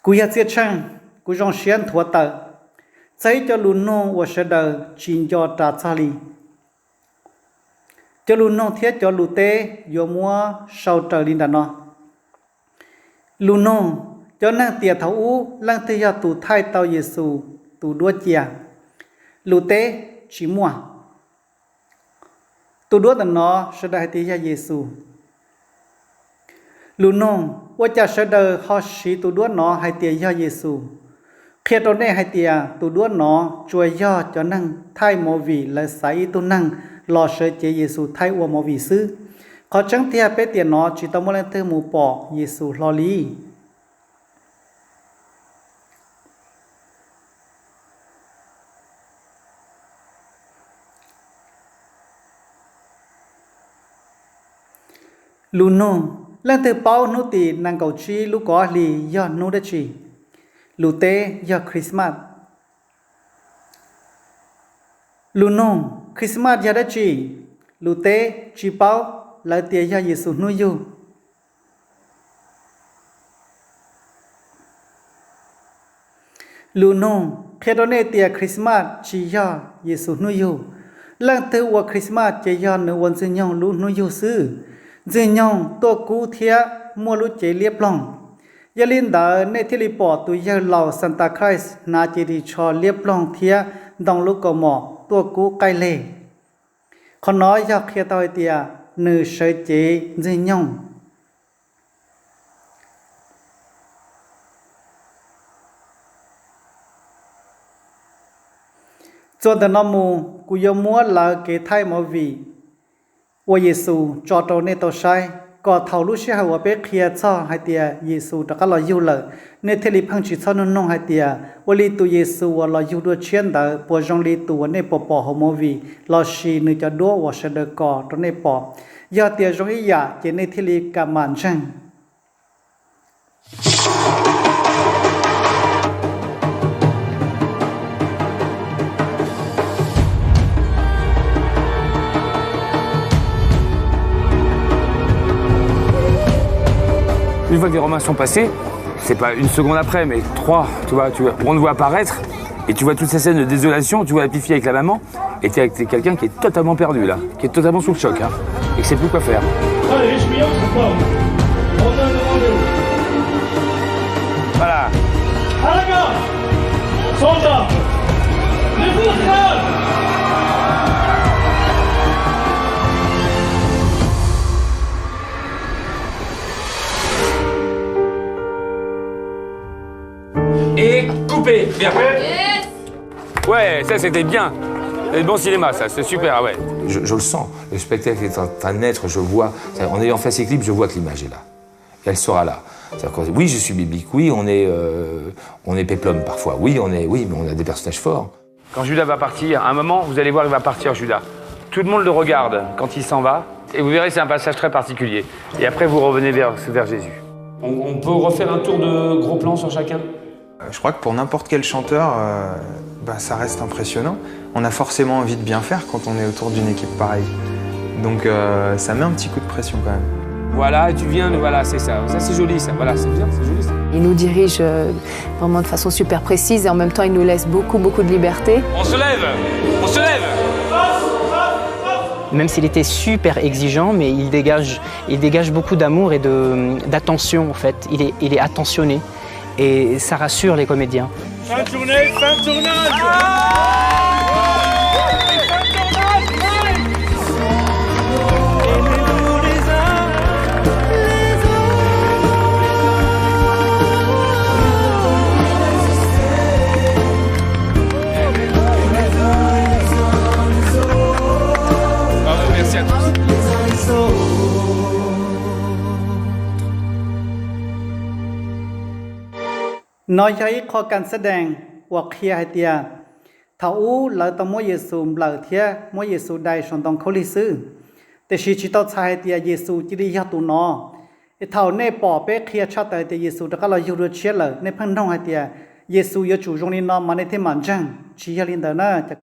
cú ya chia chăng cú rong xiên thua tờ xây cho lùn nô và sẽ đời chín cho trả cha li cho lùn nô thiết cho lù tê vô mua sau trời linh đàn nó lùn nô cho năng tiệt thấu u lăng tê ya tụ thai tàu Giêsu tụ đua chia lù tê chỉ mua tụ đua tận nó sẽ đại tê ya Giêsu lù nôว่าจะเสด็จเขาสีตัวด้วนเนาะให้เตียย่อเยซูเขียนตัวนี้ให้เตียตัวด้วนเนาะช่วยย่อจะนั่งไทยโมวีและใส่ตัวนั่งรอเสด็จเยซูไทยวัวโมวีซื้อเขาจังเตียไปเตียเนาะจิตตมเลนเตอร์หมูปอเยซูลอลีลูโนlần từ bao nô tì nàng cầu chi lúc có lì do nô đất chi lù tê do Christmas lù nô Christmas do đất chi lù tê chi bao là tiền do Giêsu nuôi du lù nô khi đó nè tiền Christmas chỉ do Giêsu nuôi du lần từ qua Christmas chỉ do nữ quân sinh nhung lũ nuôi du sư dường nhauตัวกูเทียมัวรู้เจเรียบล่องยาลินดาในที่รีปอตัวยาเหล่าซันตาคริสนาเจดีชอเรียบล่องเทียดองลูกกหมอตัวกูไกลเล่คนน้อยอยากเคียตอยเตียนือเฉยเจเจยองจนแต่น้ำมูกูยมัวลาเกไทยมวีว่าเยซูจอดตัวในตัวใช้ก็เท่ารู้เชื่อว่าเป็นเคลียร์ซ่อให้เตียเยซูแต่ก็รออยู่เลยในเทลิพังจิตซ่อนน้องให้เตียว่าลีตัวเยซูว่ารออยู่ด้วยเช่นเดิมปวดจงลีตัวในปอปอฮอมวีรอชีนึกจะดัวว่าเสด็จก่อตัวในปอยาเตียจงอียาเจในเทลิกามันจังUne fois que les Romains sont passés, c'est pas une seconde après, mais 3, tu vois, on le voit apparaître, et tu vois toutes ces scènes de désolation, tu vois la petite fille avec la maman, et t'es avec quelqu'un qui est totalement perdu là, qui est totalement sous le choc, hein, et qui sait plus quoi faire. Allez, les chemillons, c'est pas. On a demandé. Voilà. À la gare. Sonja. Les bourses. Et coupé, bien. Ouais, ça c'était bien. C'est bon cinéma, ça, c'est super, ouais. Je le sens. Le spectacle est en train de naître, je vois. En ayant fait ces clips, je vois que l'image est là. Et elle sera là. Oui, je suis biblique, oui, on est péplum parfois, oui, mais on a des personnages forts. Quand Judas va partir, à un moment, vous allez voir, il va partir, Judas. Tout le monde le regarde quand il s'en va, et vous verrez, c'est un passage très particulier. Et après, vous revenez vers Jésus. On peut refaire un tour de gros plan sur chacun ? Je crois que pour n'importe quel chanteur, ça reste impressionnant. On a forcément envie de bien faire quand on est autour d'une équipe pareille. Donc ça met un petit coup de pression quand même. Voilà, tu viens, voilà, c'est ça. Ça c'est joli, ça. Voilà, c'est bien, c'est joli ça. Il nous dirige vraiment de façon super précise et en même temps il nous laisse beaucoup de liberté. On se lève. Même s'il était super exigeant, mais il dégage beaucoup d'amour et d'attention en fait. Il est attentionné. Et ça rassure les comédiens. Fin de journée, fin de tournage. Merci à tous.น้อยใช้ขอการแสดงว่าเคลียให้เตียถ้าอู้เราต้องมวยเยซูเราเทียมวยเยซูได้ชนต้องเขาลิซื้อแต่ชีจิตต้องใช้เตียเยซูจิริยาตุนอเท่าในปอเป๊ะเคลียชาติเตียเยซูแต่ก็เราอยู่ด้วยเชื่อเลยในพันธุ์น้องให้เตียเยซูยจูจงนี้นอมาในเทมันจังชียลินเดอร์น่า